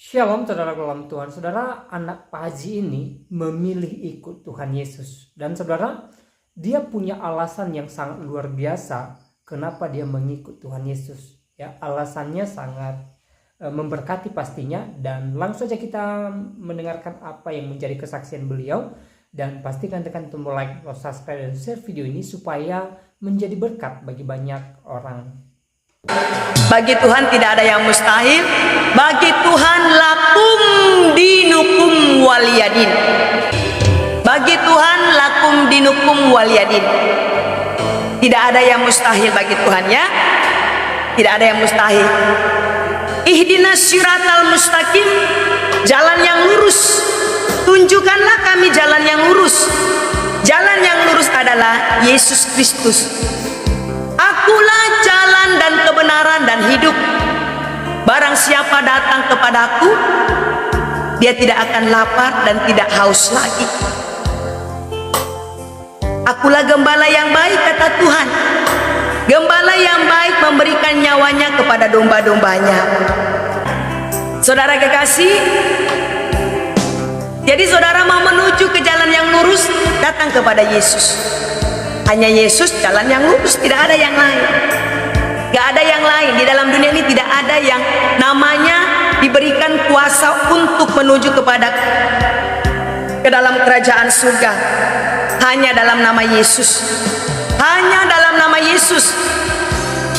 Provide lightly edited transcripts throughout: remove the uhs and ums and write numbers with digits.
Shalom saudara dalam Tuhan. Saudara, anak Pak Haji ini memilih ikut Tuhan Yesus. Dan saudara, dia punya alasan yang sangat luar biasa kenapa dia mengikut Tuhan Yesus. Ya, alasannya sangat memberkati pastinya. Dan langsung saja kita mendengarkan apa yang menjadi kesaksian beliau. Dan pastikan tekan tombol like, subscribe, dan share video ini supaya menjadi berkat bagi banyak orang. Bagi Tuhan tidak ada yang mustahil. Bagi Tuhan lakum dinukum waliyadin. Bagi Tuhan lakum dinukum waliyadin. Tidak ada yang mustahil bagi Tuhan, ya. Tidak ada yang mustahil. Ihdinas siratal mustaqim, jalan yang lurus. Tunjukkanlah kami jalan yang lurus. Jalan yang lurus adalah Yesus Kristus. Akulah jalan dan kebenaran dan hidup. Barang siapa datang kepadaku, dia tidak akan lapar dan tidak haus lagi. Akulah gembala yang baik, kata Tuhan. Gembala yang baik memberikan nyawanya kepada domba-dombanya. Saudara kekasih, jadi saudara mau menuju ke jalan yang lurus, datang kepada Yesus. Hanya Yesus jalan yang lurus, tidak ada yang lain. Gak ada yang lain. Di dalam dunia ini tidak ada yang namanya diberikan kuasa untuk menuju ke dalam kerajaan surga. Hanya dalam nama Yesus. Hanya dalam nama Yesus.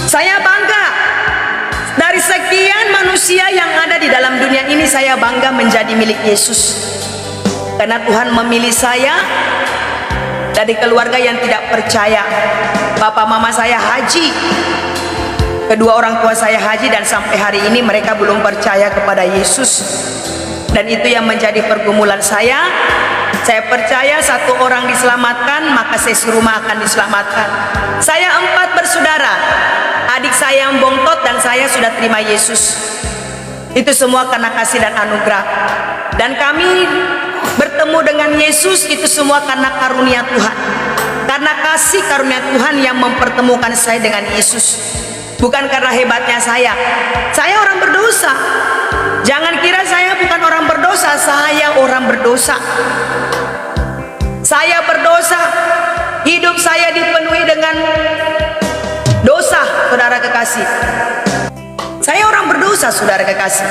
Saya bangga dari sekian manusia yang ada di dalam dunia ini, saya bangga menjadi milik Yesus. Karena Tuhan memilih saya dari keluarga yang tidak percaya. Bapak mama saya haji, kedua orang tua saya haji, dan sampai hari ini mereka belum percaya kepada Yesus. Dan itu yang menjadi pergumulan saya. Saya percaya satu orang diselamatkan, maka serumah akan diselamatkan. Saya 4 bersaudara. Adik saya yang bongkot dan saya sudah terima Yesus. Itu semua karena kasih dan anugerah. Dan kami bertemu dengan Yesus itu semua karena karunia Tuhan. Karena kasih karunia Tuhan yang mempertemukan saya dengan Yesus. Bukan karena hebatnya saya. Saya orang berdosa. Jangan kira saya bukan orang berdosa. Saya orang berdosa. Saya berdosa. Hidup saya dipenuhi dengan dosa, saudara kekasih. Saya orang berdosa, saudara kekasih.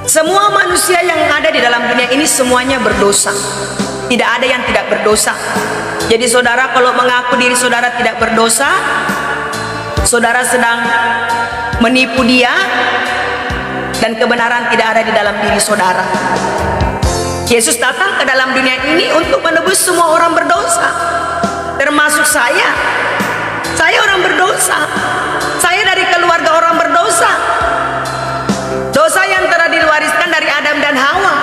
Semua manusia yang ada di dalam dunia ini semuanya berdosa. Tidak ada yang tidak berdosa. Jadi saudara kalau mengaku diri saudara tidak berdosa, saudara sedang menipu dia, dan kebenaran tidak ada di dalam diri saudara. Yesus datang ke dalam dunia ini untuk menebus semua orang berdosa, termasuk saya. Saya orang berdosa. Saya dari keluarga orang berdosa. Dosa yang telah diwariskan dari Adam dan Hawa.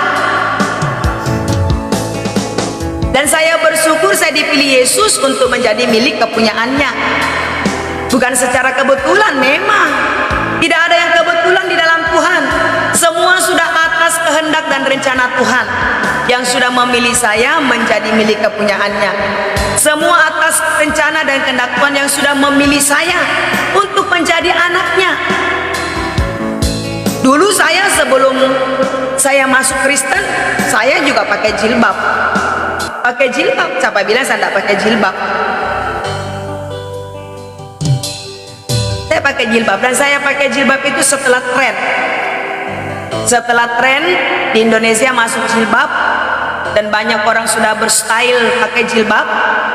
Dan saya bersyukur saya dipilih Yesus untuk menjadi milik kepunyaannya. Bukan secara kebetulan, memang tidak ada yang kebetulan di dalam Tuhan. Semua sudah atas kehendak dan rencana Tuhan yang sudah memilih saya menjadi milik kepunyaannya. Semua atas rencana dan kehendak Tuhan yang sudah memilih saya untuk menjadi anaknya. Dulu saya sebelum saya masuk Kristen, saya juga pakai jilbab. Pakai jilbab, siapa bilang saya tidak pakai jilbab? Saya pakai jilbab, dan saya pakai jilbab itu setelah tren. Setelah tren di Indonesia masuk jilbab, dan banyak orang sudah berstyle pakai jilbab,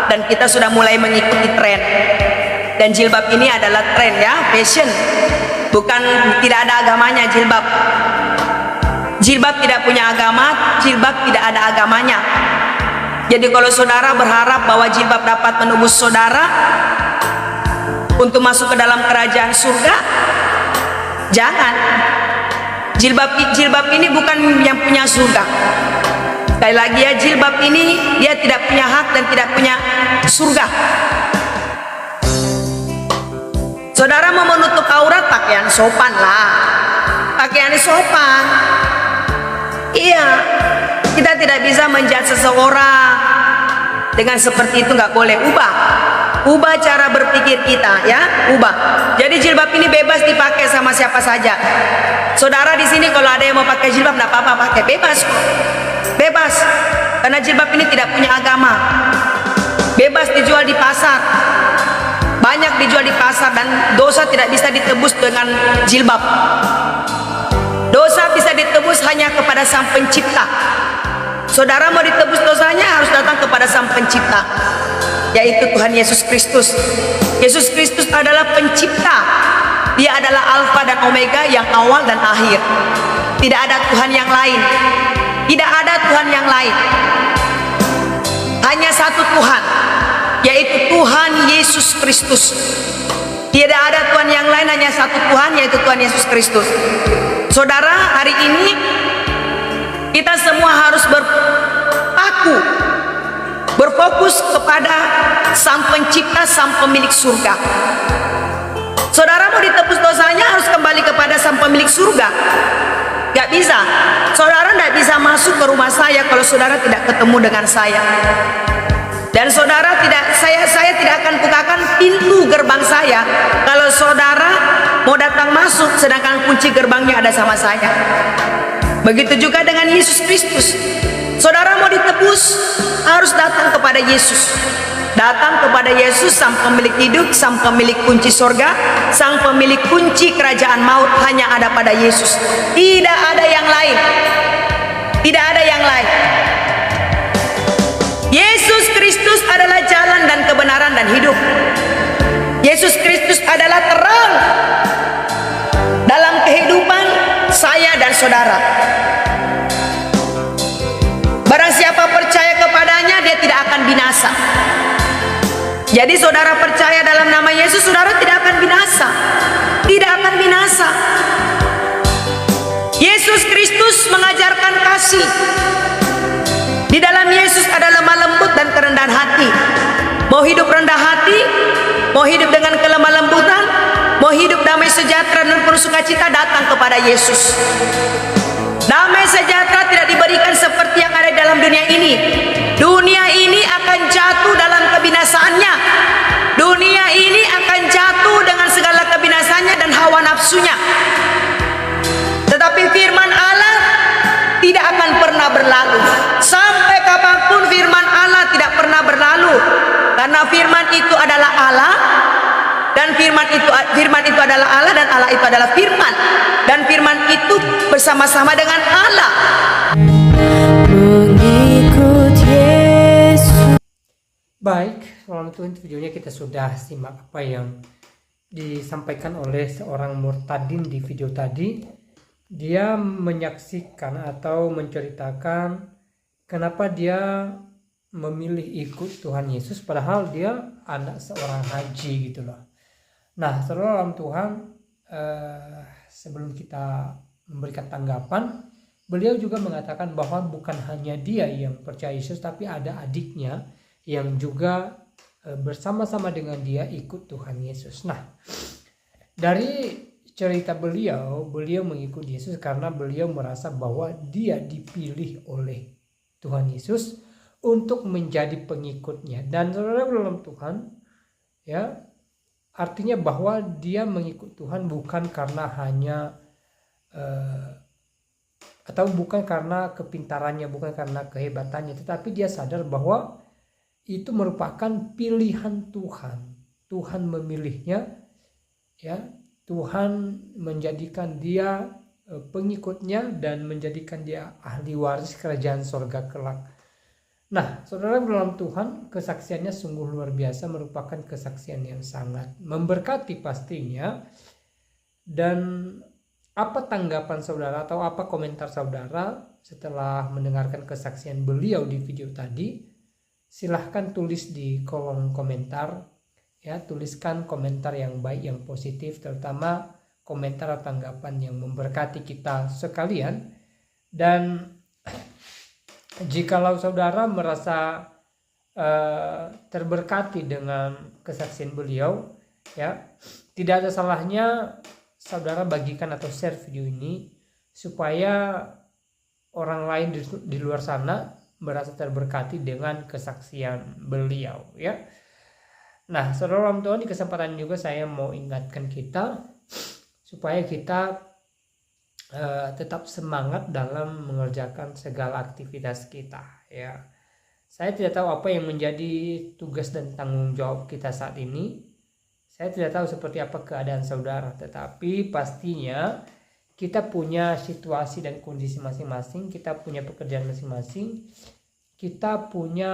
dan kita sudah mulai mengikuti tren. Dan jilbab ini adalah tren, ya, fashion. Bukan, tidak ada agamanya jilbab. Jilbab tidak punya agama, jilbab tidak ada agamanya. Jadi kalau saudara berharap bahwa jilbab dapat menembus saudara untuk masuk ke dalam kerajaan surga, jangan. Jilbab ini bukan yang punya surga. Sekali lagi ya, jilbab ini dia tidak punya hak dan tidak punya surga. Saudara mau menutup aurat, pakaian sopan lah. Pakaian sopan. Iya, kita tidak bisa menjudge seseorang dengan seperti itu, nggak boleh. Ubah. Ubah cara berpikir kita ya, ubah. Jadi jilbab ini bebas dipakai sama siapa saja. Saudara di sini kalau ada yang mau pakai jilbab enggak apa-apa pakai, bebas. Bebas. Karena jilbab ini tidak punya agama. Bebas dijual di pasar. Banyak dijual di pasar dan dosa tidak bisa ditebus dengan jilbab. Dosa bisa ditebus hanya kepada Sang Pencipta. Saudara mau ditebus dosanya harus datang kepada Sang Pencipta, yaitu Tuhan Yesus Kristus. Yesus Kristus adalah pencipta. Dia adalah Alfa dan Omega, yang awal dan akhir. Tidak ada Tuhan yang lain. Tidak ada Tuhan yang lain. Hanya satu Tuhan, yaitu Tuhan Yesus Kristus. Tidak ada Tuhan yang lain, hanya satu Tuhan, yaitu Tuhan Yesus Kristus. Saudara, hari ini kita semua harus berfokus kepada Sang Pencipta, Sang Pemilik surga. Saudara mau ditebus dosanya harus kembali kepada Sang Pemilik surga. Gak bisa. Saudara tidak bisa masuk ke rumah saya kalau saudara tidak ketemu dengan saya. Dan saudara saya tidak akan bukakan pintu gerbang saya kalau saudara mau datang masuk sedangkan kunci gerbangnya ada sama saya. Begitu juga dengan Yesus Kristus. Saudara mau ditebus harus datang kepada Yesus. Datang kepada Yesus, Sang Pemilik hidup, Sang Pemilik kunci sorga, Sang Pemilik kunci kerajaan maut. Hanya ada pada Yesus. Tidak ada yang lain. Tidak ada yang lain. Yesus Kristus adalah jalan dan kebenaran dan hidup. Yesus Kristus adalah terang dalam kehidupan saya dan saudara. Barang siapa percaya kepadanya, dia tidak akan binasa. Jadi saudara percaya dalam nama Yesus, saudara tidak akan binasa. Tidak akan binasa. Yesus Kristus mengajarkan kasih. Di dalam Yesus ada lemah lembut dan kerendahan hati. Mau hidup rendah hati, mau hidup dengan kelemah lembutan, mau hidup damai sejahtera dan penuh sukacita, datang kepada Yesus. Damai sejahtera tidak diberikan seperti yang ada dalam dunia ini. Dunia ini akan jatuh dalam kebinasaannya. Dunia ini akan jatuh dengan segala kebinasaannya dan hawa nafsunya. Tetapi firman Allah tidak akan pernah berlalu. Sampai kapanpun firman Allah tidak pernah berlalu. Karena firman itu adalah Allah. Dan firman itu adalah Allah, dan Allah itu adalah firman, dan firman itu bersama-sama dengan Allah. Mengikut Yesus. Baik, selamat Tuhan, videonya kita sudah simak apa yang disampaikan oleh seorang murtadin di video tadi. Dia menyaksikan atau menceritakan kenapa dia memilih ikut Tuhan Yesus padahal dia anak seorang haji gitu loh. Nah, saudara dalam Tuhan, sebelum kita memberikan tanggapan, beliau juga mengatakan bahwa bukan hanya dia yang percaya Yesus, tapi ada adiknya yang juga bersama-sama dengan dia ikut Tuhan Yesus. Nah, dari cerita beliau mengikut Yesus karena beliau merasa bahwa dia dipilih oleh Tuhan Yesus untuk menjadi pengikutnya. Dan saudara dalam Tuhan, ya, artinya bahwa dia mengikut Tuhan bukan karena hanya atau bukan karena kepintarannya, bukan karena kehebatannya, tetapi dia sadar bahwa itu merupakan pilihan Tuhan. Tuhan memilihnya, ya. Tuhan menjadikan dia pengikutnya dan menjadikan dia ahli waris kerajaan sorga kelak. Nah, saudara dalam Tuhan, kesaksiannya sungguh luar biasa, merupakan kesaksian yang sangat memberkati pastinya. Dan apa tanggapan saudara atau apa komentar saudara setelah mendengarkan kesaksian beliau di video tadi? Silahkan tulis di kolom komentar, ya, tuliskan komentar yang baik, yang positif, terutama komentar atau tanggapan yang memberkati kita sekalian. Dan jikalau saudara merasa terberkati dengan kesaksian beliau, ya, tidak ada salahnya saudara bagikan atau share video ini supaya orang lain di luar sana merasa terberkati dengan kesaksian beliau, ya. Nah, saudara dalam Tuhan, di kesempatan juga saya mau ingatkan kita supaya kita tetap semangat dalam mengerjakan segala aktivitas kita, ya. Saya tidak tahu apa yang menjadi tugas dan tanggung jawab kita saat ini. Saya tidak tahu seperti apa keadaan saudara, tetapi pastinya kita punya situasi dan kondisi masing-masing, kita punya pekerjaan masing-masing, kita punya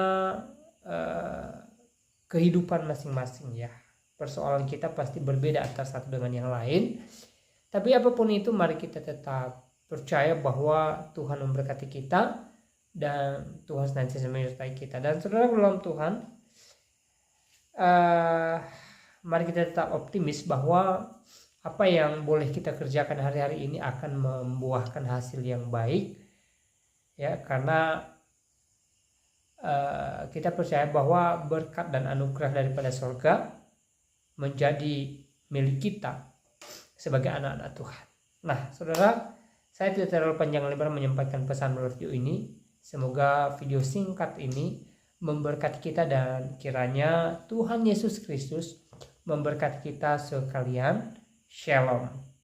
kehidupan masing-masing, ya. Persoalan kita pasti berbeda antara satu dengan yang lain. Tapi apapun itu, mari kita tetap percaya bahwa Tuhan memberkati kita dan Tuhan senantiasa menyertai kita. Dan saudara dalam Tuhan, mari kita tetap optimis bahwa apa yang boleh kita kerjakan hari-hari ini akan membuahkan hasil yang baik, ya, karena kita percaya bahwa berkat dan anugerah daripada surga menjadi milik kita sebagai anak-anak Tuhan. Nah, saudara, saya tidak terlalu panjang lebar menyampaikan pesan melalui video ini. Semoga video singkat ini memberkati kita dan kiranya Tuhan Yesus Kristus memberkati kita sekalian. Shalom.